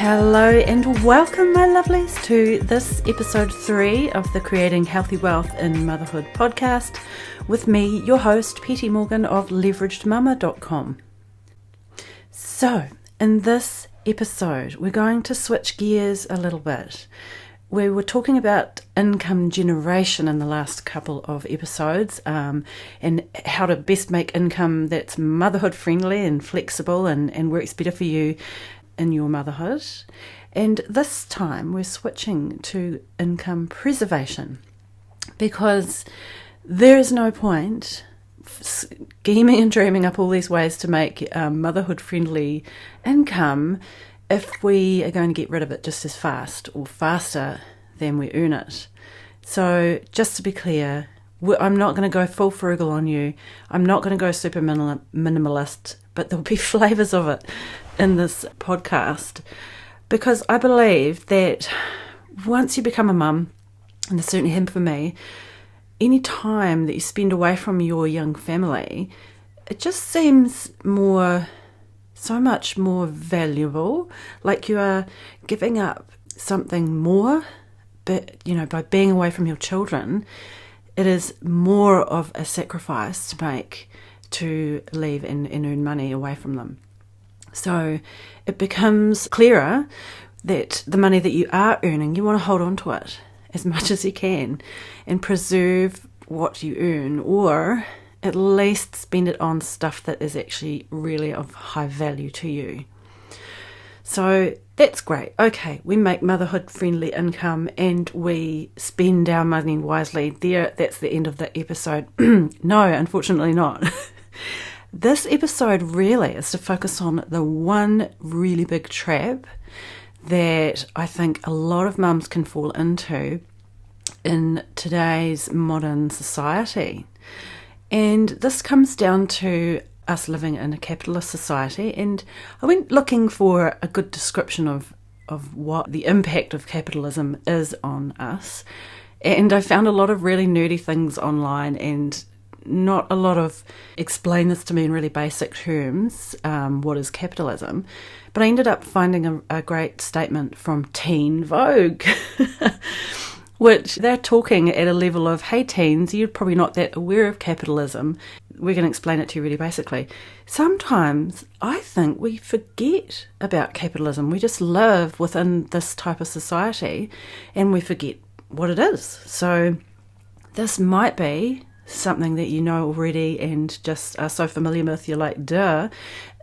Hello and welcome, my lovelies, to this episode 3 of the Creating Healthy Wealth in Motherhood podcast with me, your host, Petty Morgan of leveragedmama.com. So, in this episode, we're going to switch gears a little bit. We were talking about income generation in the last couple of episodes and how to best make income that's motherhood friendly and flexible and works better for you in your motherhood. And this time we're switching to income preservation, because there is no point scheming and dreaming up all these ways to make motherhood friendly income if we are going to get rid of it just as fast or faster than we earn it. So just to be clear, I'm not going to go full frugal on you. I'm not going to go super minimalist, but there'll be flavours of it in this podcast, because I believe that once you become a mum, and it's certainly him for me, any time that you spend away from your young family, it just seems so much more valuable, like you are giving up something more, but by being away from your children, it is more of a sacrifice to make to leave and earn money away from them. So it becomes clearer that the money that you are earning, you want to hold on to it as much as you can and preserve what you earn, or at least spend it on stuff that is actually really of high value to you. So that's great. Okay, we make motherhood friendly income and we spend our money wisely. That's the end of the episode. No, unfortunately not. This episode really is to focus on the one really big trap that I think a lot of mums can fall into in today's modern society. And this comes down to us living in a capitalist society, and I went looking for a good description of what the impact of capitalism is on us, and I found a lot of really nerdy things online and not a lot of explain this to me in really basic terms, what is capitalism, but I ended up finding a great statement from Teen Vogue, which they're talking at a level of, hey teens, you're probably not that aware of capitalism. We're going to explain it to you really basically. Sometimes I think we forget about capitalism. We just live within this type of society and we forget what it is. So this might be something that you know already and just are so familiar with, you're like, duh.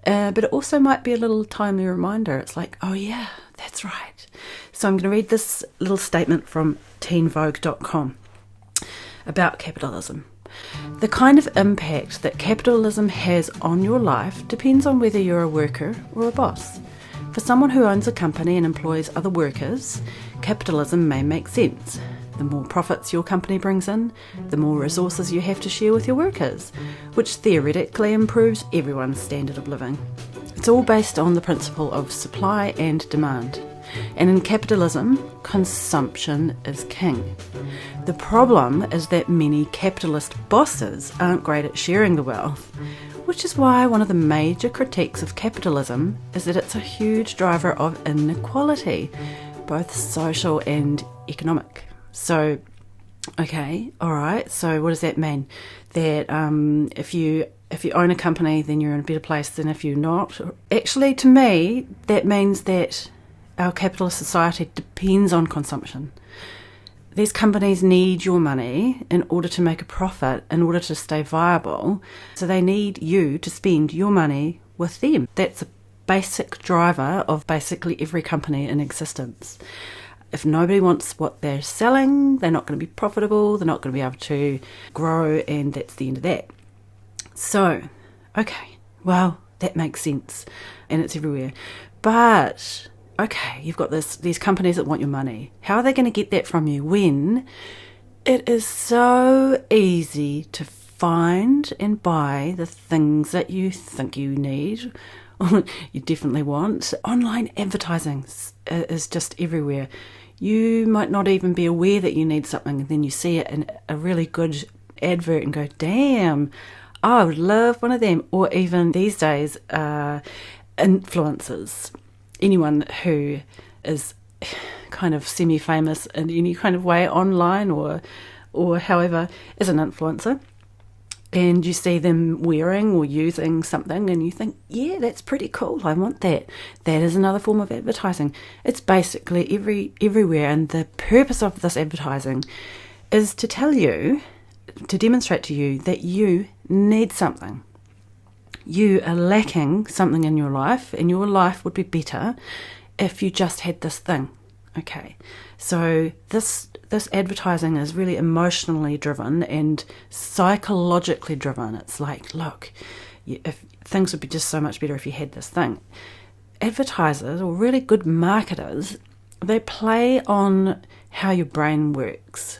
But it also might be a little timely reminder. It's like, oh yeah, that's right. So I'm going to read this little statement from teenvogue.com about capitalism. The kind of impact that capitalism has on your life depends on whether you're a worker or a boss. For someone who owns a company and employs other workers, capitalism may make sense. The more profits your company brings in, the more resources you have to share with your workers, which theoretically improves everyone's standard of living. It's all based on the principle of supply and demand. And in capitalism, consumption is king. The problem is that many capitalist bosses aren't great at sharing the wealth, which is why one of the major critiques of capitalism is that it's a huge driver of inequality, both social and economic. So, okay, all right, so what does that mean? That if you own a company, then you're in a better place than if you're not? Actually, to me, that means that our capitalist society depends on consumption. These companies need your money in order to make a profit, in order to stay viable. So they need you to spend your money with them. That's a basic driver of basically every company in existence. If nobody wants what they're selling, they're not going to be profitable, they're not going to be able to grow, and that's the end of that. So, okay, well, that makes sense, and it's everywhere. But, okay, you've got these companies that want your money. How are they going to get that from you when it is so easy to find and buy the things that you think you need, or you definitely want? Online advertising is just everywhere. You might not even be aware that you need something, and then you see it in a really good advert and go, damn, I would love one of them. Or even these days, influencers. anyone who is kind of semi-famous in any kind of way online or however is an influencer, and you see them wearing or using something and you think, yeah, that's pretty cool, I want that. That is another form of advertising. It's basically everywhere, and the purpose of this advertising is to tell you, to demonstrate to you that you need something. You are lacking something in your life, and your life would be better if you just had this thing. Okay, so this advertising is really emotionally driven and psychologically driven. It's like, look, if things would be just so much better if you had this thing. Advertisers, or really good marketers, they play on how your brain works.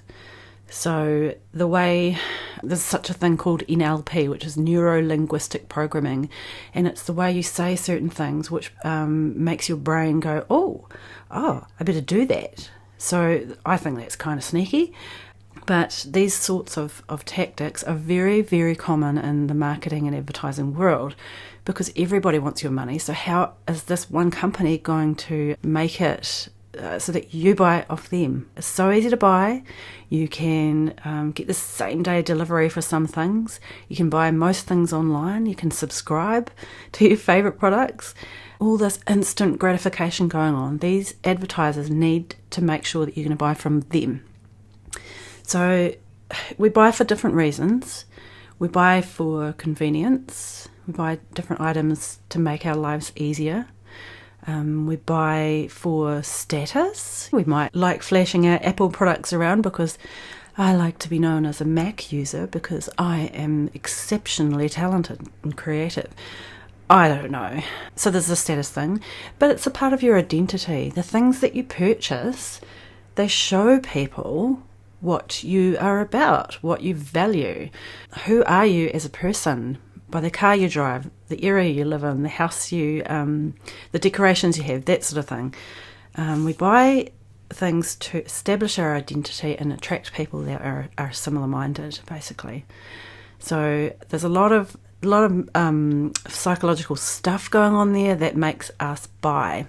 So the way, there's such a thing called NLP, which is neuro-linguistic programming, and it's the way you say certain things which makes your brain go, oh, I better do that. So I think that's kind of sneaky, but these sorts of tactics are very, very common in the marketing and advertising world, because everybody wants your money. So how is this one company going to make it so that you buy off them? It's so easy to buy. You can get the same day delivery for some things. You can buy most things online. You can subscribe to your favourite products. All this instant gratification going on. These advertisers need to make sure that you're going to buy from them. So we buy for different reasons. We buy for convenience. We buy different items to make our lives easier. We buy for status. We might like flashing our Apple products around because I like to be known as a Mac user because I am exceptionally talented and creative. I don't know. So there's a status thing, but it's a part of your identity. The things that you purchase, they show people what you are about, what you value. Who are you as a person? By the car you drive, the area you live in, the house the decorations you have, that sort of thing. We buy things to establish our identity and attract people that are similar-minded, basically. So there's a lot of psychological stuff going on there that makes us buy.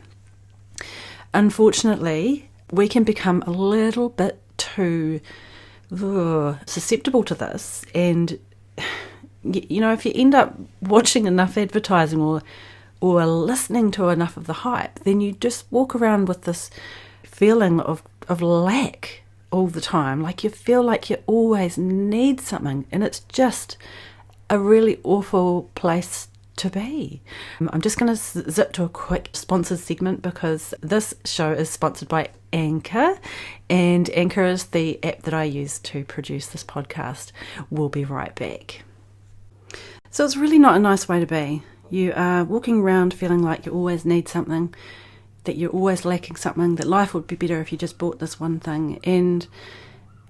Unfortunately, we can become a little bit too susceptible to this, and you know, if you end up watching enough advertising or listening to enough of the hype, then you just walk around with this feeling of lack all the time. Like you feel like you always need something, and it's just a really awful place to be. I'm just going to zip to a quick sponsored segment because this show is sponsored by Anchor, and Anchor is the app that I use to produce this podcast. We'll be right back. So it's really not a nice way to be. You are walking around feeling like you always need something, that you're always lacking something, that life would be better if you just bought this one thing. And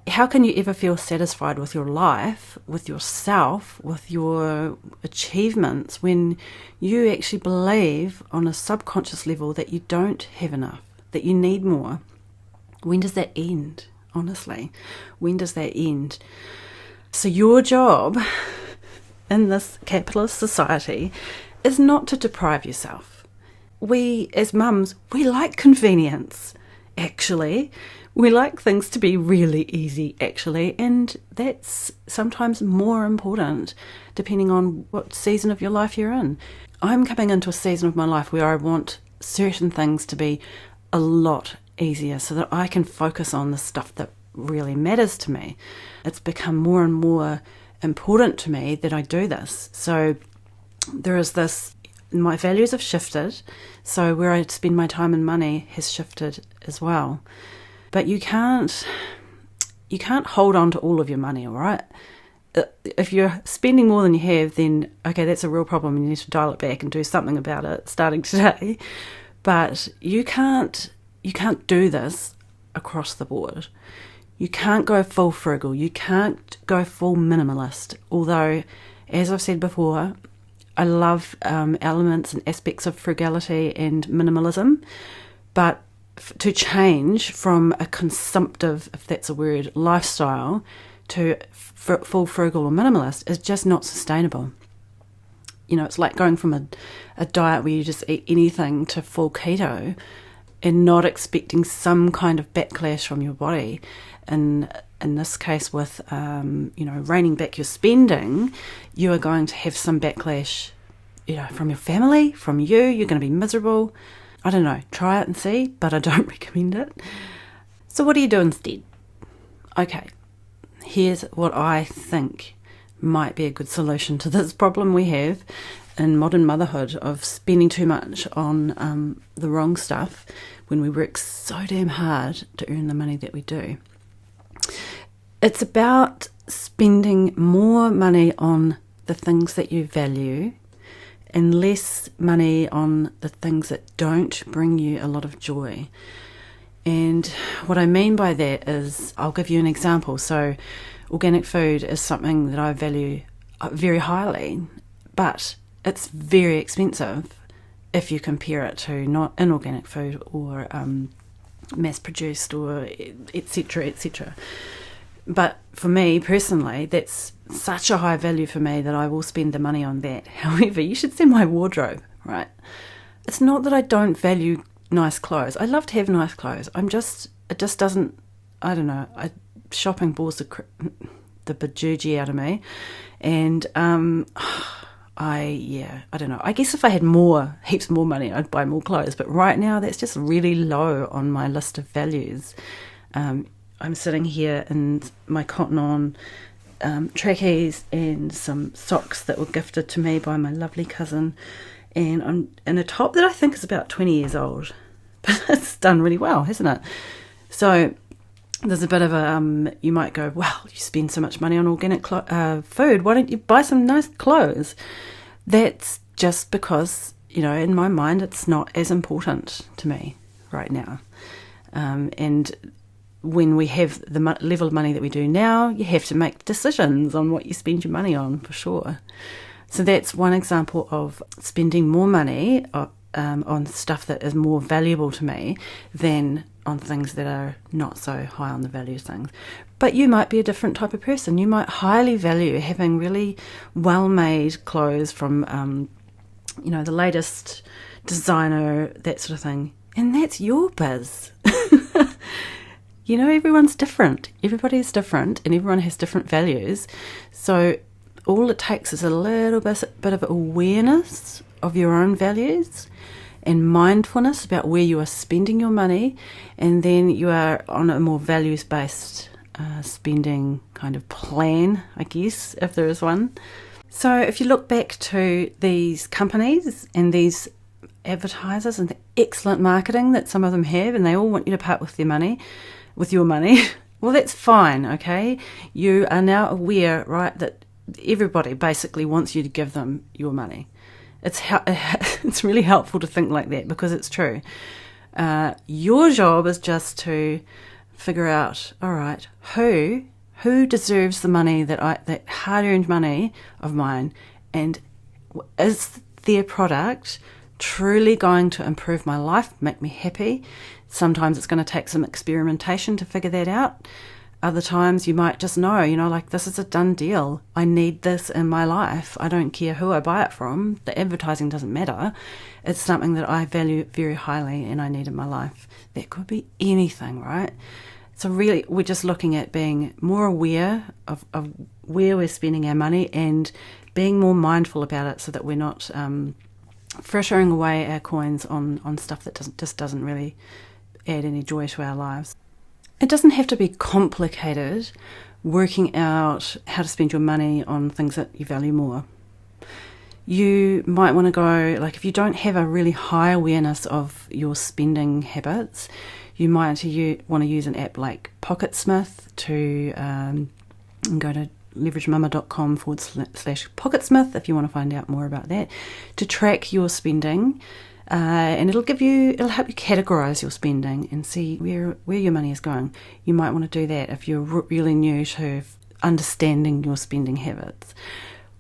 how can you ever feel satisfied with your life, with yourself, with your achievements, when you actually believe on a subconscious level that you don't have enough, that you need more? When does that end, honestly? When does that end? So your job in this capitalist society is not to deprive yourself. We, as mums, we like convenience, actually. We like things to be really easy, actually, and that's sometimes more important depending on what season of your life you're in. I'm coming into a season of my life where I want certain things to be a lot easier so that I can focus on the stuff that really matters to me. It's become more and more important to me that I do this. So there is this, my values have shifted, so where I spend my time and money has shifted as well. But you can't hold on to all of your money, all right? If you're spending more than you have, then okay, that's a real problem and you need to dial it back and do something about it starting today. But you can't do this across the board. You can't go full frugal. You can't go full minimalist. Although, as I've said before, I love elements and aspects of frugality and minimalism. But to change from a consumptive, if that's a word, lifestyle to full frugal or minimalist is just not sustainable. It's like going from a diet where you just eat anything to full keto and not expecting some kind of backlash from your body. And in this case with, reining back your spending, you are going to have some backlash, from your family, from you. You're going to be miserable. I don't know, try it and see, but I don't recommend it. So what do you do instead? Okay, here's what I think might be a good solution to this problem we have in modern motherhood of spending too much on the wrong stuff when we work so damn hard to earn the money that we do. It's about spending more money on the things that you value and less money on the things that don't bring you a lot of joy. And what I mean by that is, I'll give you an example. So organic food is something that I value very highly, but it's very expensive if you compare it to not inorganic food or mass-produced or etc., etc. But for me personally, that's such a high value for me that I will spend the money on that. However, you should see my wardrobe, right? It's not that I don't value nice clothes. I love to have nice clothes. It just doesn't, I don't know, shopping bores the bejeegy out of me. And I don't know. I guess if I had heaps more money, I'd buy more clothes. But right now, that's just really low on my list of values. I'm sitting here in my cotton on trackies and some socks that were gifted to me by my lovely cousin. And I'm in a top that I think is about 20 years old. But it's done really well, hasn't it? So there's a bit of you might go, well, you spend so much money on organic food, why don't you buy some nice clothes? That's just because, in my mind, it's not as important to me right now. And when we have the level of money that we do now, you have to make decisions on what you spend your money on, for sure. So that's one example of spending more money on stuff that is more valuable to me than on things that are not so high on the value things. But you might be a different type of person. You might highly value having really well-made clothes from, the latest designer, that sort of thing. And that's your biz. Everyone's different. Everybody's different and everyone has different values. So all it takes is a little bit of awareness of your own values and mindfulness about where you are spending your money, and then you are on a more values-based spending kind of plan, I guess, if there is one. So if you look back to these companies and these advertisers and the excellent marketing that some of them have, and they all want you to part with your money, well, that's fine, okay? You are now aware, right, that everybody basically wants you to give them your money. It's really helpful to think like that because it's true. Your job is just to figure out, all right, who deserves the money that hard-earned money of mine, and is their product truly going to improve my life, make me happy? Sometimes it's going to take some experimentation to figure that out. Other times you might just know, like, this is a done deal. I need this in my life. I don't care who I buy it from. The advertising doesn't matter. It's something that I value very highly and I need in my life. That could be anything, right? So really, we're just looking at being more aware of where we're spending our money and being more mindful about it so that we're not frittering away our coins on stuff that doesn't really add any joy to our lives. It doesn't have to be complicated working out how to spend your money on things that you value more. You might want to go, like, if you don't have a really high awareness of your spending habits, you might want to use an app like Pocketsmith to go to leveragemama.com/Pocketsmith if you want to find out more about that, to track your spending. And it'll help you categorize your spending and see where your money is going. You might want to do that if you're really new to understanding your spending habits.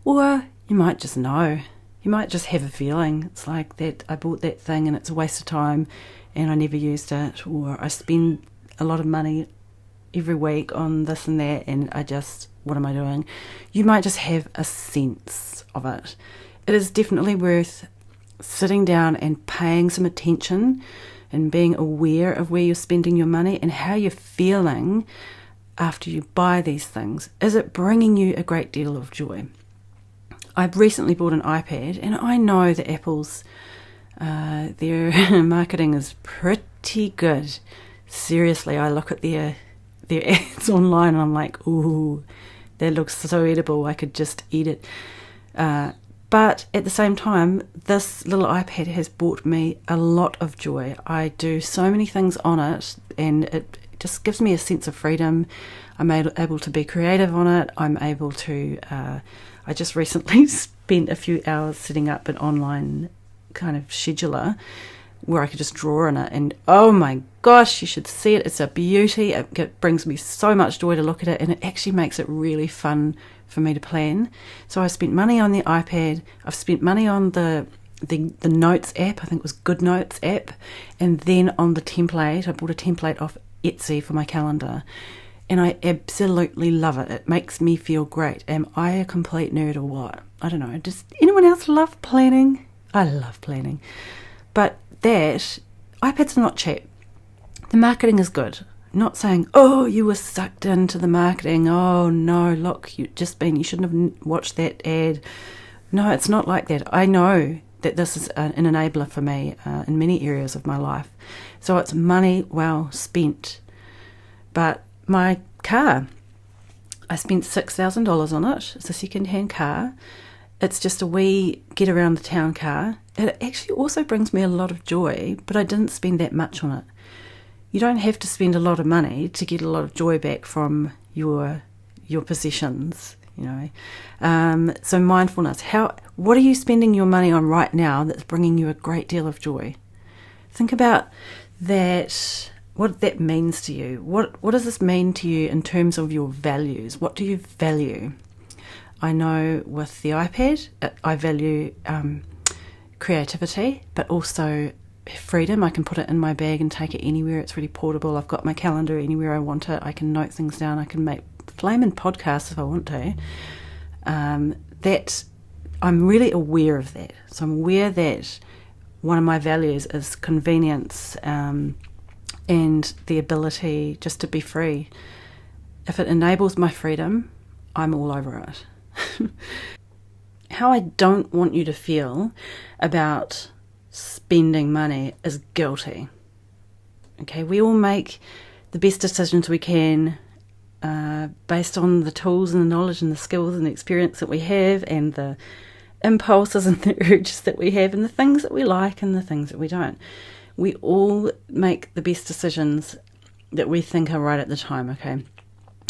Or you might just know. You might just have a feeling. It's like that I bought that thing and it's a waste of time and I never used it. Or I spend a lot of money every week on this and that and what am I doing? You might just have a sense of it. it is definitely worth sitting down and paying some attention and being aware of where you're spending your money and how you're feeling after you buy these things. Is it bringing you a great deal of joy? I've recently bought an iPad, and I know that Apple's their marketing is pretty good. Seriously, I look at their ads online and I'm like, ooh, that looks so edible, I could just eat it. But at the same time, this little iPad has brought me a lot of joy. I do so many things on it, and it just gives me a sense of freedom. I'm able to be creative on it. I'm able to, I just recently spent a few hours setting up an online kind of scheduler where I could just draw in it, and oh my gosh, you should see it. It's a beauty. It brings me so much joy to look at it, and it actually makes it really fun for me to plan. So I spent money on the iPad. I've spent money on the Notes app. I think it was Good Notes app, and then on the template. I bought a template off Etsy for my calendar, and I absolutely love it. It makes me feel great. Am I a complete nerd or what? I don't know. Does anyone else love planning? I love planning. But that, iPads are not cheap. The marketing is good. Not saying, oh, you were sucked into the marketing. Oh, no, look, you shouldn't have watched that ad. No, it's not like that. I know that this is an enabler for me in many areas of my life. So it's money well spent. But my car, I spent $6,000 on it. It's a second-hand car. It's just a wee get-around-the-town car. It actually also brings me a lot of joy, but I didn't spend that much on it. You don't have to spend a lot of money to get a lot of joy back from your possessions, you know. So mindfulness. What are you spending your money on right now that's bringing you a great deal of joy? Think about that. What that means to you. What does this mean to you in terms of your values? What do you value? I know with the iPad, I value creativity, but also freedom. I can put it in my bag and take it anywhere. It's really portable. I've got my calendar anywhere I want it. I can note things down. I can make flaming podcasts if I want to. That I'm really aware of that. So I'm aware that one of my values is convenience and the ability just to be free. If it enables my freedom, I'm all over it. How I don't want you to feel about spending money is guilty. Okay, we all make the best decisions we can based on the tools and the knowledge and the skills and the experience that we have, and the impulses and the urges that we have, and the things that we like and the things that we don't. We all make the best decisions that we think are right at the time, okay?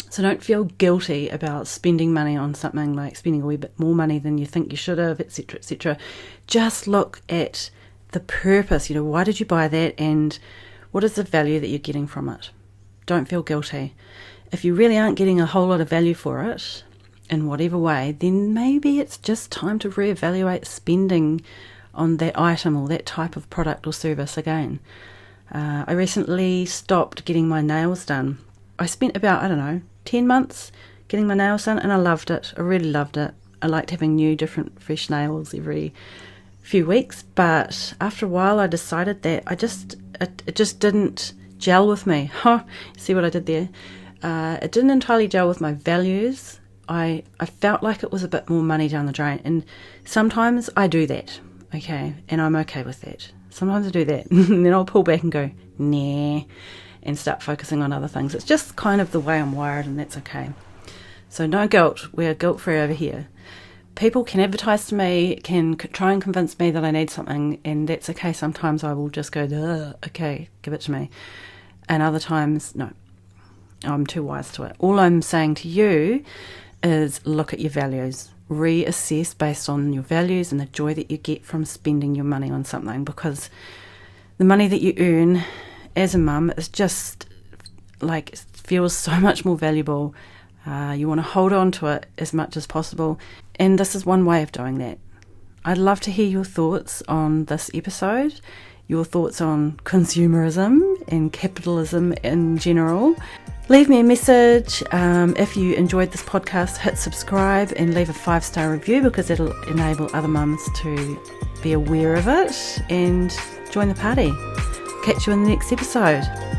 So don't feel guilty about spending money on something, like spending a wee bit more money than you think you should have, etc., etc. Just look at the purpose. You know, why did you buy that, and what is the value that you're getting from it? Don't feel guilty. If you really aren't getting a whole lot of value for it, in whatever way, then maybe it's just time to reevaluate spending on that item or that type of product or service again. I recently stopped getting my nails done. I spent about, 10 months getting my nails done, and I loved it. I really loved it. I liked having new, different, fresh nails every few weeks, but after a while I decided that it just didn't gel with me. See what I did there? It didn't entirely gel with my values. I felt like it was a bit more money down the drain, and sometimes I do that, okay, and I'm okay with that. Sometimes I do that, and then I'll pull back and go, nah, and start focusing on other things. It's just kind of the way I'm wired, and that's okay. So no guilt. We're guilt-free over here. People can advertise to me, can try and convince me that I need something, and that's okay. Sometimes I will just go, okay, give it to me. And other times, no, I'm too wise to it. All I'm saying to you is look at your values. Reassess based on your values and the joy that you get from spending your money on something, because the money that you earn as a mum is just like, feels so much more valuable. You want to hold on to it as much as possible, and this is one way of doing that. I'd love to hear your thoughts on this episode, your thoughts on consumerism and capitalism in general. Leave me a message. If you enjoyed this podcast, hit subscribe and leave a 5-star review, because it'll enable other mums to be aware of it and join the party. Catch you in the next episode.